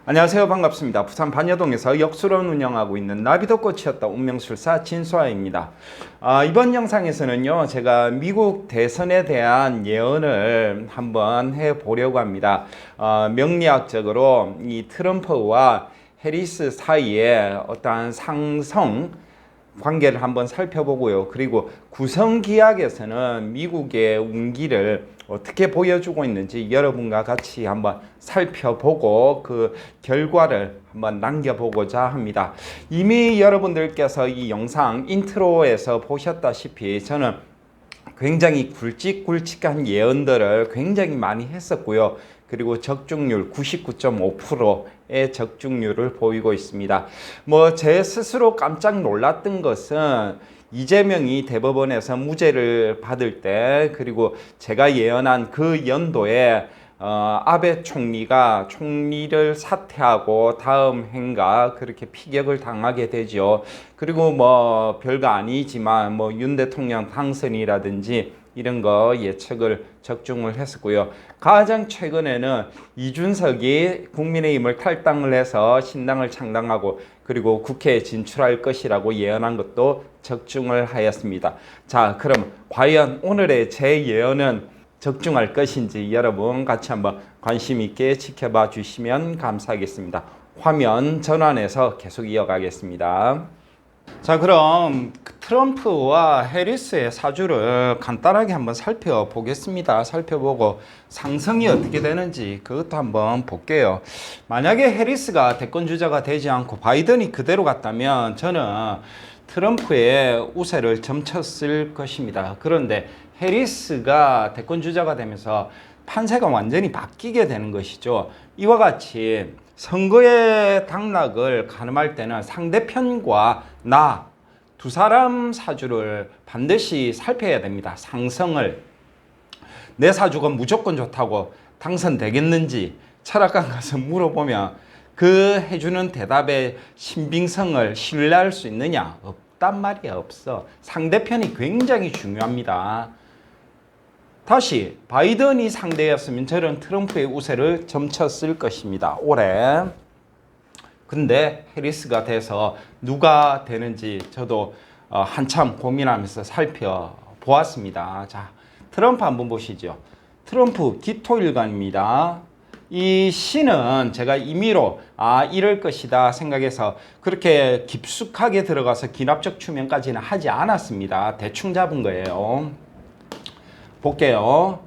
안녕하세요. 반갑습니다. 부산 반여동에서 역수론 운영하고 있는 나비도 꽃이었다 운명술사 진수아입니다. 이번 영상에서는요, 제가 미국 대선에 대한 예언을 한번 해보려고 합니다. 명리학적으로 이 트럼프와 해리스 사이에 어떠한 상성 관계를 한번 살펴보고요. 그리고 구성기학에서는 미국의 운기를 어떻게 보여주고 있는지 여러분과 같이 한번 살펴보고 그 결과를 한번 남겨보고자 합니다. 이미 여러분들께서 이 영상 인트로에서 보셨다시피 저는 굉장히 굵직굵직한 예언들을 굉장히 많이 했었고요. 그리고 적중률 99.5%의 적중률을 보이고 있습니다. 제 스스로 깜짝 놀랐던 것은 이재명이 대법원에서 무죄를 받을 때, 그리고 제가 예언한 그 연도에 아베 총리가 총리를 사퇴하고 다음 해인가 그렇게 피격을 당하게 되죠. 그리고 별거 아니지만 윤 대통령 당선이라든지 이런 거 예측을 적중을 했었고요. 가장 최근에는 이준석이 국민의힘을 탈당을 해서 신당을 창당하고 그리고 국회에 진출할 것이라고 예언한 것도 적중을 하였습니다. 자, 그럼 과연 오늘의 제 예언은 적중할 것인지 여러분 같이 한번 관심 있게 지켜봐 주시면 감사하겠습니다. 화면 전환해서 계속 이어가겠습니다. 자, 그럼 트럼프와 해리스의 사주를 간단하게 한번 살펴보겠습니다. 살펴보고 상승이 어떻게 되는지 그것도 한번 볼게요. 만약에 해리스가 대권 주자가 되지 않고 바이든이 그대로 갔다면 저는 트럼프의 우세를 점쳤을 것입니다. 그런데 해리스가 대권 주자가 되면서 판세가 완전히 바뀌게 되는 것이죠. 이와 같이 선거의 당락을 가늠할 때는 상대편과 나 두 사람 사주를 반드시 살펴야 됩니다. 상성을. 내 사주가 무조건 좋다고 당선되겠는지 철학관 가서 물어보면 그 해주는 대답의 신빙성을 신뢰할 수 있느냐? 없단 말이야. 없어. 상대편이 굉장히 중요합니다. 다시 바이든이 상대였으면 저는 트럼프의 우세를 점쳤을 것입니다. 올해. 근데 해리스가 돼서 누가 되는지 저도 한참 고민하면서 살펴보았습니다. 자, 트럼프 한번 보시죠. 트럼프 기토일간입니다. 이 시는 제가 임의로 이럴 것이다 생각해서 그렇게 깊숙하게 들어가서 기납적 추면까지는 하지 않았습니다. 대충 잡은 거예요. 볼게요.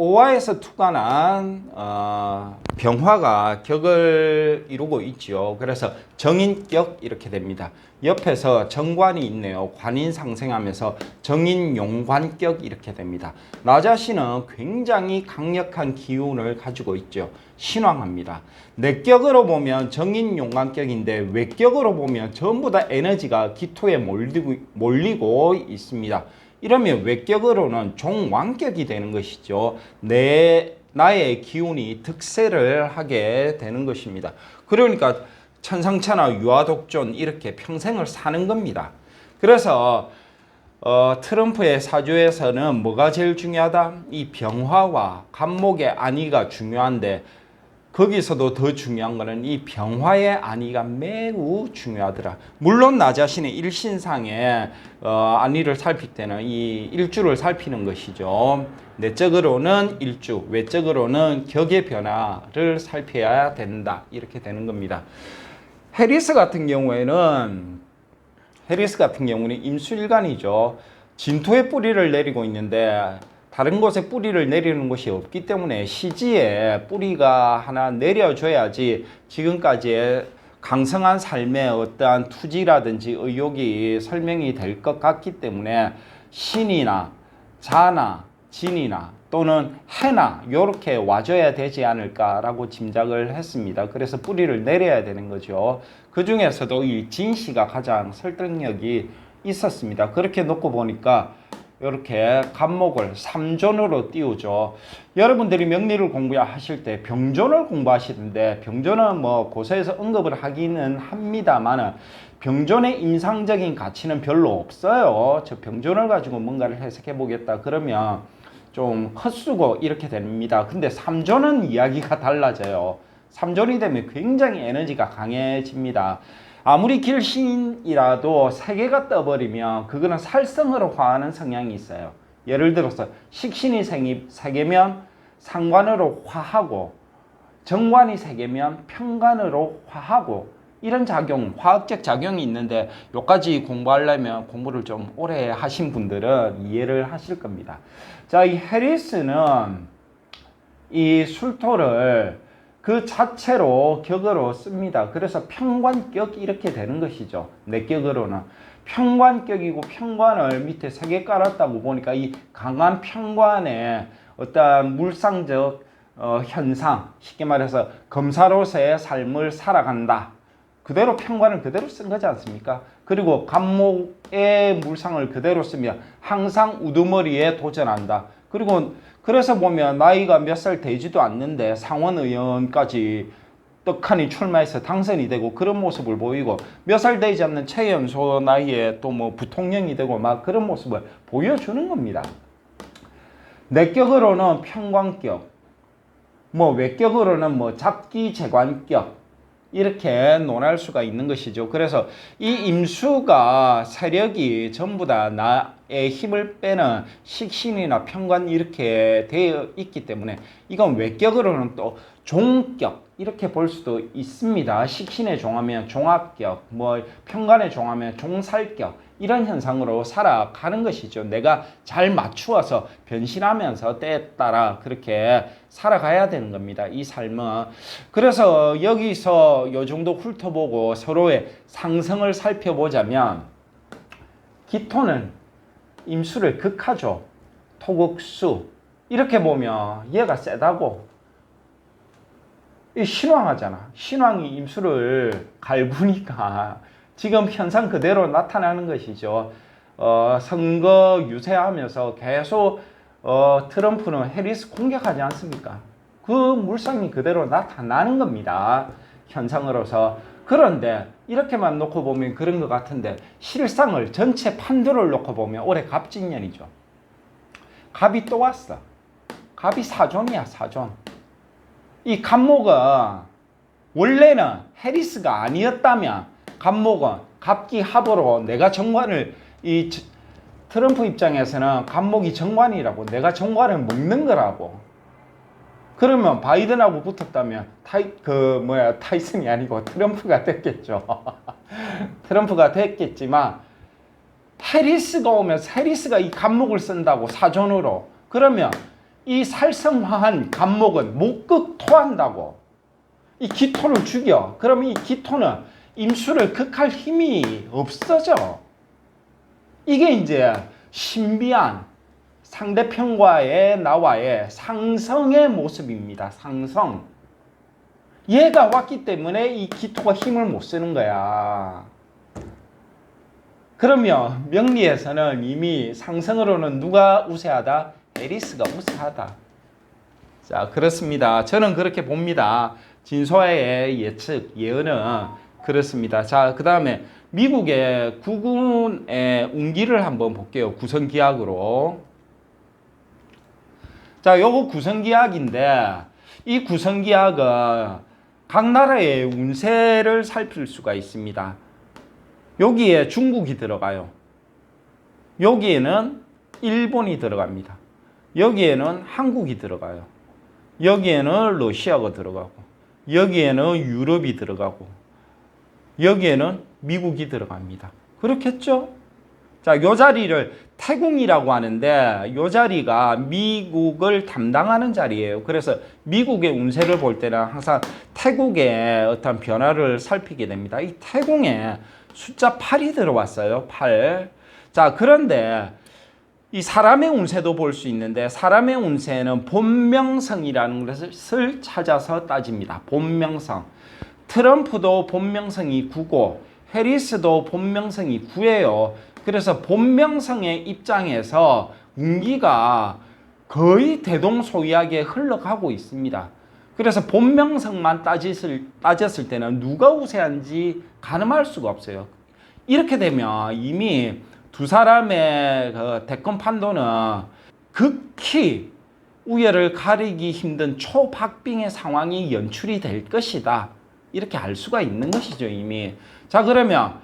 오화에서 투관한 병화가 격을 이루고 있죠. 그래서 정인격 이렇게 됩니다. 옆에서 정관이 있네요. 관인 상생하면서 정인용관격 이렇게 됩니다. 나 자신은 굉장히 강력한 기운을 가지고 있죠. 신왕합니다. 내격으로 보면 정인용관격인데 외격으로 보면 전부 다 에너지가 기토에 몰리고 있습니다. 이러면 외격으로는 종왕격이 되는 것이죠. 나의 기운이 득세를 하게 되는 것입니다. 그러니까 천상천하 유아독존 이렇게 평생을 사는 겁니다. 그래서 트럼프의 사주에서는 뭐가 제일 중요하다? 이 병화와 간목의 안위가 중요한데 거기서도 더 중요한 거는 이 병화의 안위가 매우 중요하더라. 물론 나 자신의 일신상의 안위를 살필 때는 이 일주를 살피는 것이죠. 내적으로는 일주, 외적으로는 격의 변화를 살펴야 된다. 이렇게 되는 겁니다. 해리스 같은 경우에는 임수일간이죠. 진토의 뿌리를 내리고 있는데 다른 곳에 뿌리를 내리는 곳이 없기 때문에 시지에 뿌리가 하나 내려줘야지 지금까지의 강성한 삶의 어떠한 투지라든지 의욕이 설명이 될 것 같기 때문에 신이나 자나 진이나 또는 해나 이렇게 와줘야 되지 않을까라고 짐작을 했습니다. 그래서 뿌리를 내려야 되는 거죠. 그 중에서도 이 진씨가 가장 설득력이 있었습니다. 그렇게 놓고 보니까 이렇게 간목을 3존으로 띄우죠. 여러분들이 명리를 공부하실 때 병존을 공부하시는데 병존은 고서에서 언급을 하기는 합니다만 병존의 인상적인 가치는 별로 없어요. 저 병존을 가지고 뭔가를 해석해 보겠다 그러면 좀 헛수고 이렇게 됩니다. 근데 3존은 이야기가 달라져요. 삼존이 되면 굉장히 에너지가 강해집니다. 아무리 길신이라도 세 개가 떠버리면 그거는 살성으로 화하는 성향이 있어요. 예를 들어서 식신이 세 개면 상관으로 화하고 정관이 세 개면 편관으로 화하고 이런 작용, 화학적 작용이 있는데 요까지 공부하려면 공부를 좀 오래 하신 분들은 이해를 하실 겁니다. 자, 이 해리스는 이 술토를 그 자체로 격으로 씁니다. 그래서 평관격 이렇게 되는 것이죠. 내 격으로는. 평관격이고 평관을 밑에 세 개 깔았다고 보니까 이 강한 평관의 어떤 물상적 현상, 쉽게 말해서 검사로서의 삶을 살아간다. 그대로 평관을 그대로 쓴 거지 않습니까? 그리고 간목의 물상을 그대로 쓰면 항상 우두머리에 도전한다. 그리고 그래서 보면 나이가 몇 살 되지도 않는데 상원의원까지 떡하니 출마해서 당선이 되고 그런 모습을 보이고 몇 살 되지 않는 최연소 나이에 또 뭐 부통령이 되고 막 그런 모습을 보여주는 겁니다. 내격으로는 평관격, 뭐 외격으로는 뭐 잡기재관격 이렇게 논할 수가 있는 것이죠. 그래서 이 임수가 세력이 전부 다 나의 힘을 빼는 식신이나 평관 이렇게 되어 있기 때문에 이건 외격으로는 또 종격 이렇게 볼 수도 있습니다. 식신에 종하면 종합격, 뭐 평관에 종하면 종살격 이런 현상으로 살아가는 것이죠. 내가 잘 맞추어서 변신하면서 때에 따라 그렇게 살아가야 되는 겁니다. 이 삶은. 그래서 여기서 요 정도 훑어보고 서로의 상성을 살펴보자면 기토는 임수를 극하죠. 토극수. 이렇게 보면 얘가 세다고. 이 신왕하잖아. 신왕이 임수를 갈구니까 지금 현상 그대로 나타나는 것이죠. 선거 유세하면서 계속 트럼프는 해리스 공격하지 않습니까? 그 물상이 그대로 나타나는 겁니다. 현상으로서. 그런데 이렇게만 놓고 보면 그런 것 같은데 실상을 전체 판도를 놓고 보면 올해 갑진년이죠. 갑이 또 왔어. 갑이 사존이야, 사존. 이 갑목은 원래는 해리스가 아니었다면 갑목은 갑기 합으로 내가 정관을 이 트럼프 입장에서는 갑목이 정관이라고 내가 정관을 먹는 거라고. 그러면 바이든하고 붙었다면 타이슨이 아니고 트럼프가 됐겠죠. 트럼프가 됐겠지만 해리스가 오면 해리스가 이 갑목을 쓴다고 사존으로. 그러면 이 살성화한 갑목은 목극토한다고. 이 기토를 죽여. 그러면 이 기토는 임수를 극할 힘이 없어져. 이게 이제 신비한 상대편과의 나와의 상성의 모습입니다. 상성. 얘가 왔기 때문에 이 기토가 힘을 못 쓰는 거야. 그러면 명리에서는 이미 상성으로는 누가 우세하다? 해리스가 우세하다. 자, 그렇습니다. 저는 그렇게 봅니다. 진소의 예측, 예언은 그렇습니다. 자, 그 다음에 미국의 국군의 운기를 한번 볼게요. 구성기약으로. 자, 요거 구성기약인데 이 구성기약은 각 나라의 운세를 살필 수가 있습니다. 여기에 중국이 들어가요. 여기에는 일본이 들어갑니다. 여기에는 한국이 들어가요. 여기에는 러시아가 들어가고 여기에는 유럽이 들어가고 여기에는 미국이 들어갑니다. 그렇겠죠? 자, 요 자리를 태궁이라고 하는데 요 자리가 미국을 담당하는 자리예요. 그래서 미국의 운세를 볼 때는 항상 태국의 어떤 변화를 살피게 됩니다. 이 태궁에 숫자 8이 들어왔어요. 8. 자, 그런데 이 사람의 운세도 볼 수 있는데 사람의 운세는 본명성이라는 것을 찾아서 따집니다. 본명성. 트럼프도 본명성이 9고 해리스도 본명성이 9예요. 그래서 본명성의 입장에서 운기가 거의 대동소이하게 흘러가고 있습니다. 그래서 본명성만 따졌을 때는 누가 우세한지 가늠할 수가 없어요. 이렇게 되면 이미 두 사람의 그 대권 판도는 극히 우열을 가리기 힘든 초박빙의 상황이 연출이 될 것이다. 이렇게 알 수가 있는 것이죠, 이미. 자, 그러면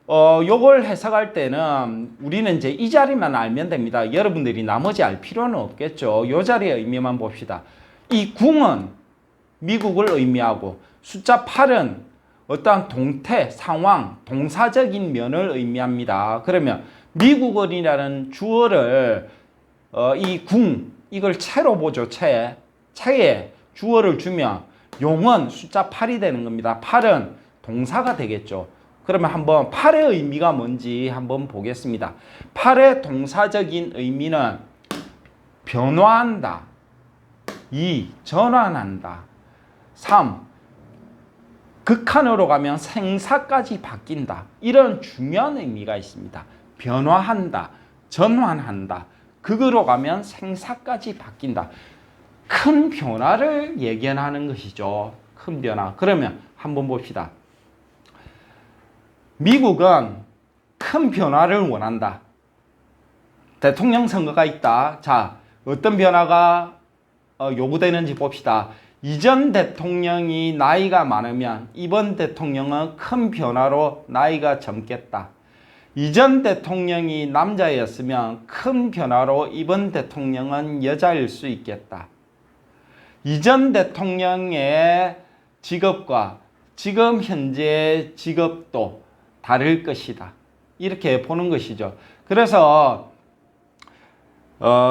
요걸 해석할 때는 우리는 이제 이 자리만 알면 됩니다. 여러분들이 나머지 알 필요는 없겠죠. 요 자리의 의미만 봅시다. 이 궁은 미국을 의미하고 숫자 8은 어떠한 동태, 상황, 동사적인 면을 의미합니다. 그러면 미국을이라는 주어를 이 궁, 이걸 채로 보죠. 채에 주어를 주면 용은 숫자 8이 되는 겁니다. 8은 동사가 되겠죠. 그러면 한번 8의 의미가 뭔지 한번 보겠습니다. 8의 동사적인 의미는 변화한다. 2. 전환한다. 3. 극한으로 가면 생사까지 바뀐다. 이런 중요한 의미가 있습니다. 변화한다. 전환한다. 극으로 가면 생사까지 바뀐다. 큰 변화를 예견하는 것이죠. 큰 변화. 그러면 한번 봅시다. 미국은 큰 변화를 원한다. 대통령 선거가 있다. 자, 어떤 변화가 요구되는지 봅시다. 이전 대통령이 나이가 많으면 이번 대통령은 큰 변화로 나이가 젊겠다. 이전 대통령이 남자였으면 큰 변화로 이번 대통령은 여자일 수 있겠다. 이전 대통령의 직업과 지금 현재의 직업도 다를 것이다. 이렇게 보는 것이죠. 그래서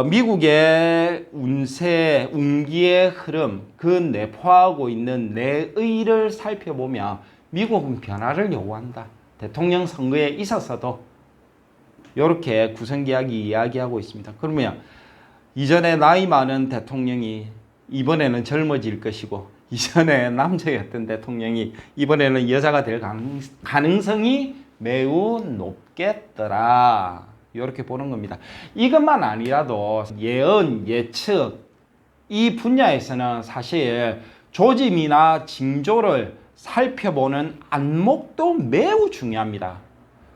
미국의 운세, 운기의 흐름, 그 내포하고 있는 내의를 살펴보면 미국은 변화를 요구한다. 대통령 선거에 있어서도 이렇게 구성계약이 이야기하고 있습니다. 그러면 이전에 나이 많은 대통령이 이번에는 젊어질 것이고 이전에 남자였던 대통령이 이번에는 여자가 될 가능성이 매우 높겠더라. 이렇게 보는 겁니다. 이것만 아니라도 예언, 예측 이 분야에서는 사실 조짐이나 징조를 살펴보는 안목도 매우 중요합니다.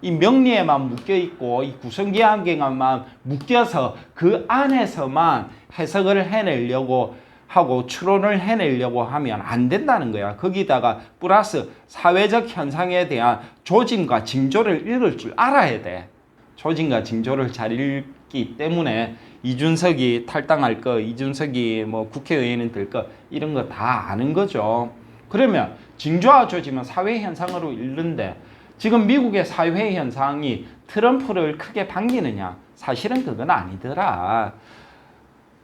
이 명리에만 묶여있고 이 구성계약에만 묶여서 그 안에서만 해석을 해내려고 하고 추론을 해내려고 하면 안 된다는 거야. 거기다가 플러스 사회적 현상에 대한 조짐과 징조를 읽을 줄 알아야 돼. 조짐과 징조를 잘 읽기 때문에 이준석이 탈당할 거, 이준석이 뭐 국회의원이 될 거 이런 거 다 아는 거죠. 그러면 징조와 조짐은 사회 현상으로 읽는데 지금 미국의 사회 현상이 트럼프를 크게 반기느냐? 사실은 그건 아니더라.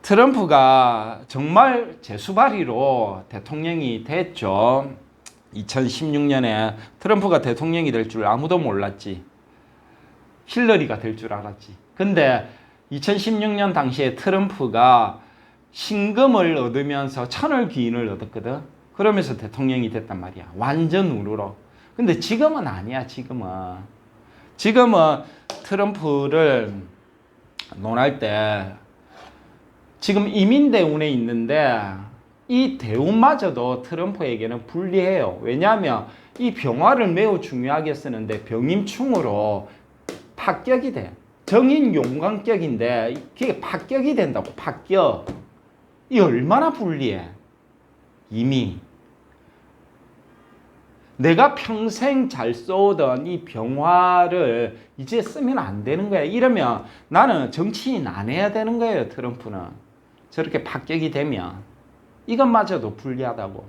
트럼프가 정말 재수발이로 대통령이 됐죠. 2016년에 트럼프가 대통령이 될 줄 아무도 몰랐지. 힐러리가 될 줄 알았지. 근데 2016년 당시에 트럼프가 신금을 얻으면서 천을 기인을 얻었거든. 그러면서 대통령이 됐단 말이야. 완전 우르르. 근데 지금은 아니야. 지금은 트럼프를 논할 때 지금 이민대운에 있는데 이 대운마저도 트럼프에게는 불리해요. 왜냐하면 이 병화를 매우 중요하게 쓰는데 병임충으로 합격이 돼. 정인 용광격인데 그게 합격이 된다고. 합격. 이 얼마나 불리해. 이미 내가 평생 잘 써오던 이 병화를 이제 쓰면 안 되는 거야. 이러면 나는 정치인 안 해야 되는 거예요. 트럼프는. 저렇게 합격이 되면 이것마저도 불리하다고.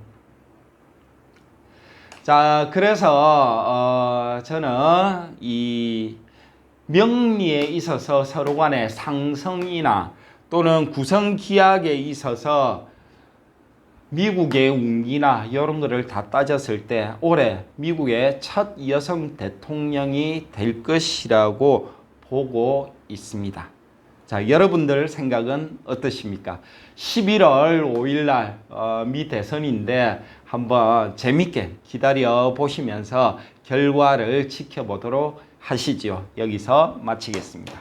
자, 그래서 저는 이 명리에 있어서 서로 간의 상성이나 또는 구성기약에 있어서 미국의 운기나 이런 거를 다 따졌을 때 올해 미국의 첫 여성 대통령이 될 것이라고 보고 있습니다. 자, 여러분들 생각은 어떠십니까? 11월 5일 날 미 대선인데 한번 재밌게 기다려 보시면서 결과를 지켜보도록 하시죠. 여기서 마치겠습니다.